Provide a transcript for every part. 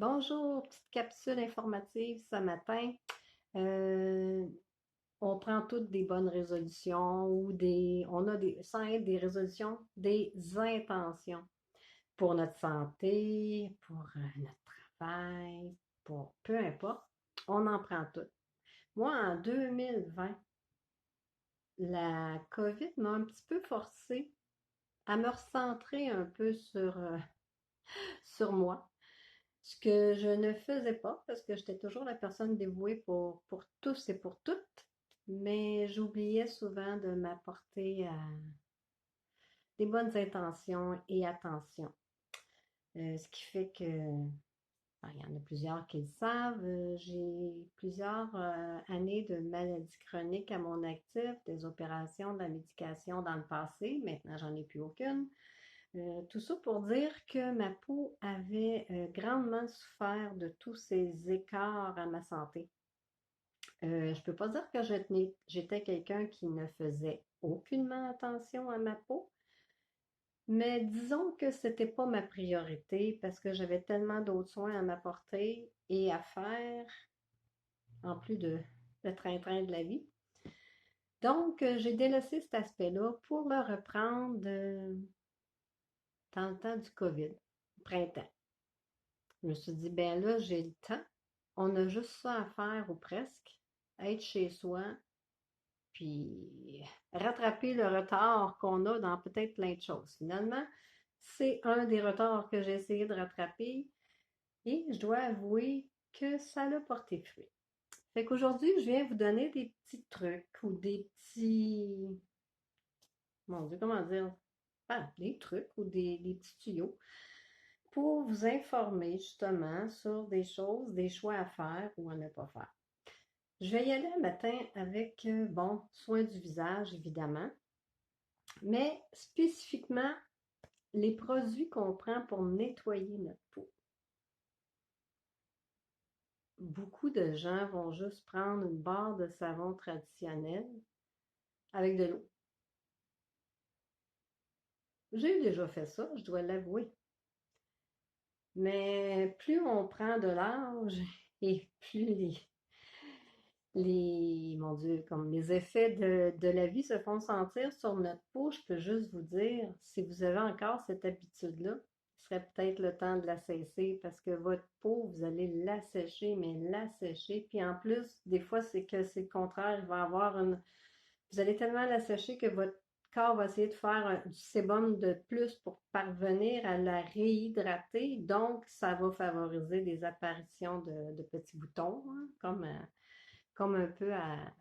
Bonjour, petite capsule informative ce matin. Euh, on prend toutes des bonnes résolutions ou sans être des résolutions, des intentions pour notre santé, pour notre travail, pour peu importe. On en prend toutes. Moi, en 2020, la COVID m'a un petit peu forcé à me recentrer un peu sur moi. Ce que je ne faisais pas, parce que j'étais toujours la personne dévouée pour tous et pour toutes, mais j'oubliais souvent de m'apporter à des bonnes intentions et attention. Ce qui fait que, il y en a plusieurs qui le savent, j'ai plusieurs années de maladies chroniques à mon actif, des opérations, de la médication dans le passé. Maintenant, j'en ai plus aucune. Tout ça pour dire que ma peau avait grandement souffert de tous ces écarts à ma santé. Je peux pas dire que j'étais quelqu'un qui ne faisait aucunement attention à ma peau, mais disons que c'était pas ma priorité parce que j'avais tellement d'autres soins à m'apporter et à faire, en plus de le train-train de la vie. Donc, j'ai délaissé cet aspect-là pour le reprendre dans le temps du COVID, printemps. Je me suis dit, ben là, j'ai le temps. On a juste ça à faire ou presque. Être chez soi, puis rattraper le retard qu'on a dans peut-être plein de choses. Finalement, c'est un des retards que j'ai essayé de rattraper et je dois avouer que ça l'a porté fruit. Fait qu'aujourd'hui, je viens vous donner des petits trucs ou des petits, mon Dieu, comment dire, des trucs ou des petits tuyaux pour vous informer justement sur des choses, des choix à faire ou à ne pas faire. Je vais y aller un matin avec, bon, soin du visage, évidemment, mais spécifiquement les produits qu'on prend pour nettoyer notre peau. Beaucoup de gens vont juste prendre une barre de savon traditionnel avec de l'eau. J'ai déjà fait ça, je dois l'avouer. Mais plus on prend de l'âge et plus mon Dieu, comme les effets de la vie se font sentir sur notre peau, je peux juste vous dire, si vous avez encore cette habitude-là, ce serait peut-être le temps de la cesser parce que votre peau, vous allez l'assécher, mais l'assécher. Puis en plus, des fois, c'est le contraire, il va avoir vous allez tellement l'assécher que votre corps va essayer de faire du sébum de plus pour parvenir à la réhydrater. Donc, ça va favoriser des apparitions de petits boutons, hein, comme un peu à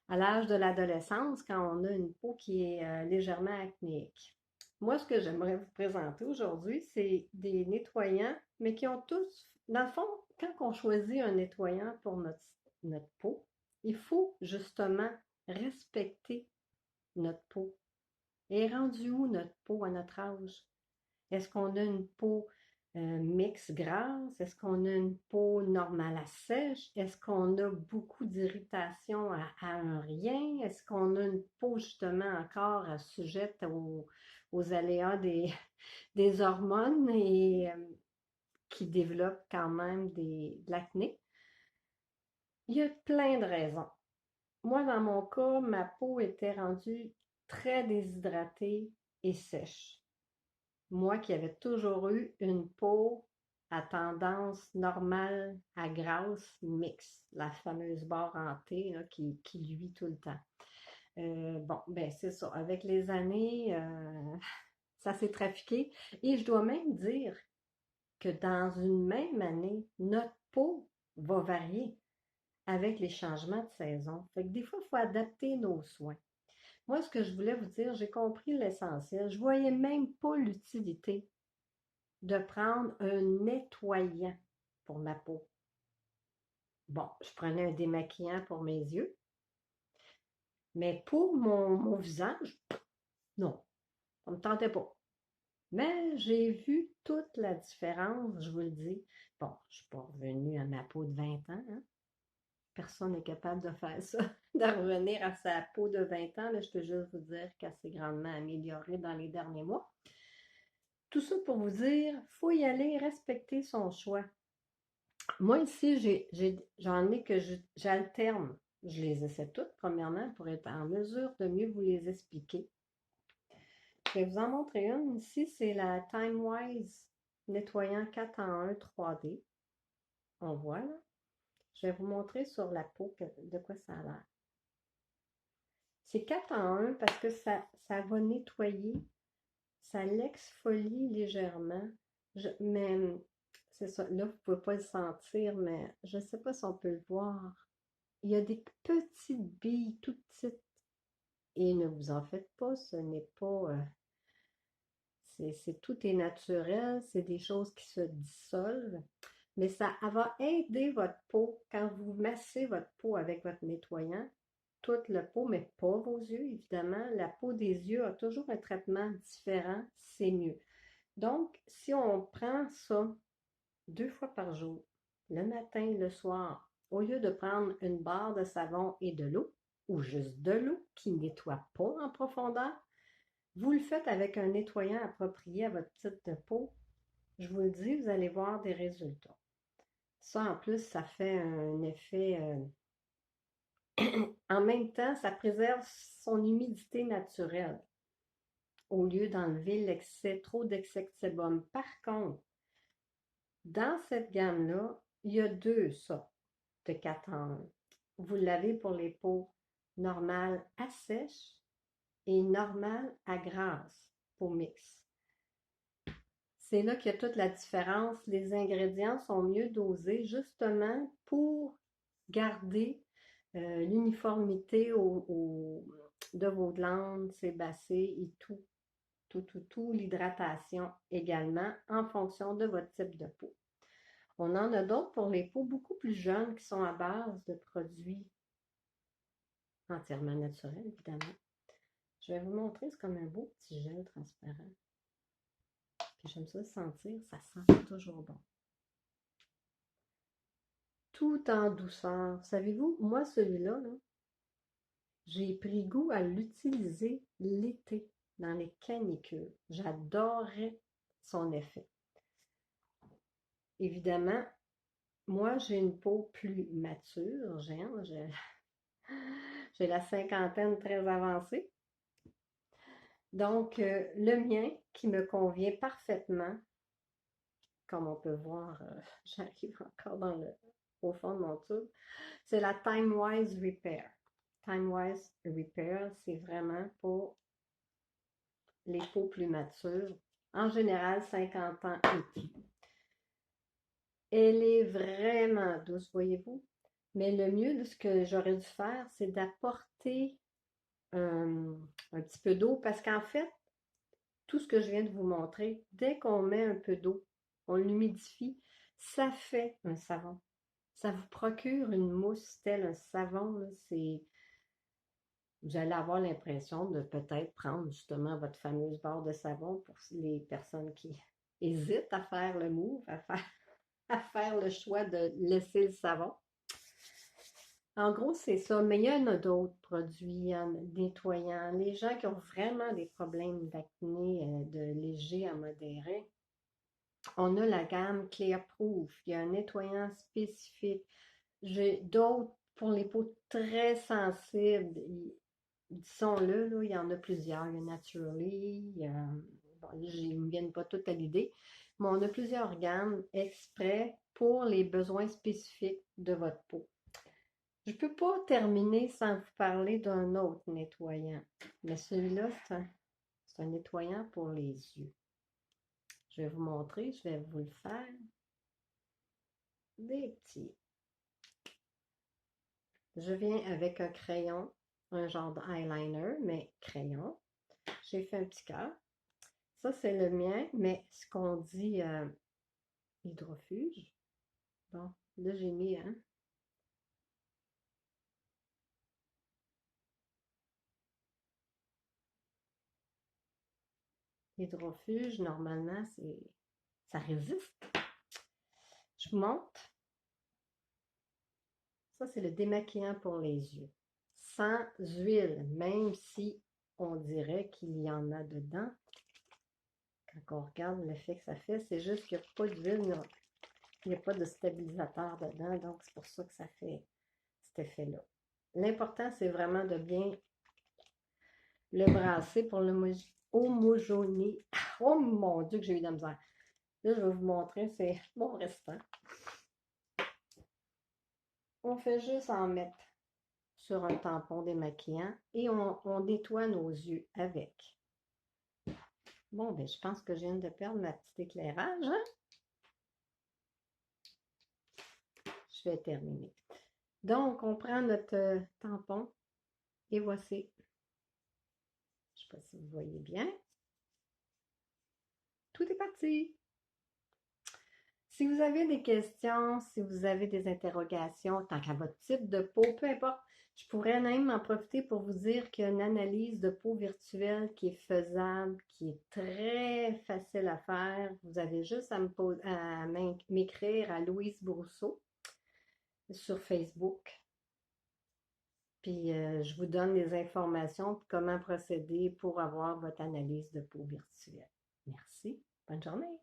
l'âge de l'adolescence, quand on a une peau qui est légèrement acnéique. Moi, ce que j'aimerais vous présenter aujourd'hui, c'est des nettoyants, mais qui ont tous, dans le fond, quand on choisit un nettoyant pour notre peau, il faut justement respecter notre peau. Et rendu où notre peau à notre âge? Est-ce qu'on a une peau mixte grasse? Est-ce qu'on a une peau normale à sèche? Est-ce qu'on a beaucoup d'irritation à un rien? Est-ce qu'on a une peau justement encore sujette aux aléas des hormones et qui développe quand même de l'acné? Il y a plein de raisons. Moi, dans mon cas, ma peau était rendue très déshydratée et sèche. Moi qui avais toujours eu une peau à tendance normale à grasse mixte, la fameuse barre en T là, qui luit tout le temps. Bon, ben c'est ça. Avec les années, ça s'est trafiqué. Et je dois même dire que dans une même année, notre peau va varier avec les changements de saison. Fait que des fois, il faut adapter nos soins. Moi, ce que je voulais vous dire, j'ai compris l'essentiel. Je voyais même pas l'utilité de prendre un nettoyant pour ma peau. Bon, je prenais un démaquillant pour mes yeux, mais pour mon visage, non, ça ne me tentait pas. Mais j'ai vu toute la différence, je vous le dis. Bon, je ne suis pas revenue à ma peau de 20 ans, hein. Personne n'est capable de faire ça, de revenir à sa peau de 20 ans, mais je peux juste vous dire qu'elle s'est grandement améliorée dans les derniers mois. Tout ça pour vous dire, il faut y aller respecter son choix. Moi, ici, j'en ai que j'alterne. Je les essaie toutes, premièrement, pour être en mesure de mieux vous les expliquer. Je vais vous en montrer une. Ici, c'est la TimeWise nettoyant 4 en 1 3D. On voit, là. Je vais vous montrer sur la peau de quoi ça a l'air. C'est 4 en 1 parce que ça va nettoyer, ça l'exfolie légèrement. Mais c'est ça, là, vous ne pouvez pas le sentir, mais je ne sais pas si on peut le voir. Il y a des petites billes toutes petites. Et ne vous en faites pas, ce n'est pas... tout est naturel, c'est des choses qui se dissolvent. Mais ça va aider votre peau quand vous massez votre peau avec votre nettoyant. Toute la peau, mais pas vos yeux, évidemment. La peau des yeux a toujours un traitement différent, c'est mieux. Donc, si on prend ça 2 fois par jour, le matin et le soir, au lieu de prendre une barre de savon et de l'eau, ou juste de l'eau qui ne nettoie pas en profondeur, vous le faites avec un nettoyant approprié à votre petite peau. Je vous le dis, vous allez voir des résultats. Ça, en plus, ça fait un effet... en même temps, ça préserve son humidité naturelle au lieu d'enlever trop d'excès de sébum. Par contre, dans cette gamme-là, il y a deux sortes de 4 en 1. Vous l'avez pour les peaux normales à sèche et normales à grasse, peau mixte. C'est là qu'il y a toute la différence. Les ingrédients sont mieux dosés justement pour garder l'uniformité de vos glandes, sébacées et tout, l'hydratation également en fonction de votre type de peau. On en a d'autres pour les peaux beaucoup plus jeunes qui sont à base de produits entièrement naturels, évidemment. Je vais vous montrer, c'est comme un beau petit gel transparent. Puis j'aime ça le sentir, ça sent toujours bon. Tout en douceur. Savez-vous, moi, celui-là, là, j'ai pris goût à l'utiliser l'été, dans les canicules. J'adorais son effet. Évidemment, moi, j'ai une peau plus mature. J'ai la cinquantaine très avancée. Donc, le mien qui me convient parfaitement, comme on peut voir, j'arrive encore au fond de mon tube, c'est la TimeWise Repair. TimeWise Repair, c'est vraiment pour les peaux plus matures, en général 50 ans et plus. Elle est vraiment douce, voyez-vous. Mais le mieux de ce que j'aurais dû faire, c'est d'apporter un petit peu d'eau parce qu'en fait, tout ce que je viens de vous montrer, dès qu'on met un peu d'eau, on l'humidifie, ça fait un savon. Ça vous procure une mousse telle un savon. Vous allez avoir l'impression de peut-être prendre justement votre fameuse barre de savon pour les personnes qui hésitent à faire le move, à faire le choix de laisser le savon. En gros, c'est ça. Mais il y en a d'autres produits nettoyants. Les gens qui ont vraiment des problèmes d'acné de léger à modéré, on a la gamme Clearproof. Il y a un nettoyant spécifique. J'ai d'autres pour les peaux très sensibles. Disons-le, là, il y en a plusieurs. Il y a Naturally, bon, je ne me viennent pas toutes à l'idée, mais on a plusieurs gammes exprès pour les besoins spécifiques de votre peau. Je ne peux pas terminer sans vous parler d'un autre nettoyant, mais celui-là, c'est un nettoyant pour les yeux. Je vais vous montrer, je vais vous le faire. Des petits. Je viens avec un crayon, un genre d'eyeliner, mais crayon. J'ai fait un petit cœur. Ça, c'est le mien, mais ce qu'on dit hydrofuge. Bon, là, j'ai mis, hein. Hydrofuge, normalement, ça résiste. Je vous montre. Ça, c'est le démaquillant pour les yeux. Sans huile, même si on dirait qu'il y en a dedans. Quand on regarde l'effet que ça fait, c'est juste qu'il n'y a pas d'huile. Il n'y a pas de stabilisateur dedans, donc c'est pour ça que ça fait cet effet-là. L'important, c'est vraiment de bien le brasser pour l'homogénéiser. Oh mon Dieu, que j'ai eu de la misère. Là, je vais vous montrer, c'est mon restant. On fait juste en mettre sur un tampon démaquillant et on nettoie nos yeux avec. Bon, ben, je pense que je viens de perdre ma petite éclairage, hein? Je vais terminer. Donc, on prend notre tampon et voici. Je ne sais pas si vous voyez bien. Tout est parti. Si vous avez des questions, si vous avez des interrogations, tant qu'à votre type de peau, peu importe, je pourrais même en profiter pour vous dire qu'il y a une analyse de peau virtuelle qui est faisable, qui est très facile à faire. Vous avez juste à m'écrire à Louise Brousseau sur Facebook. Puis je vous donne les informations pour comment procéder pour avoir votre analyse de peau virtuelle. Merci. Bonne journée.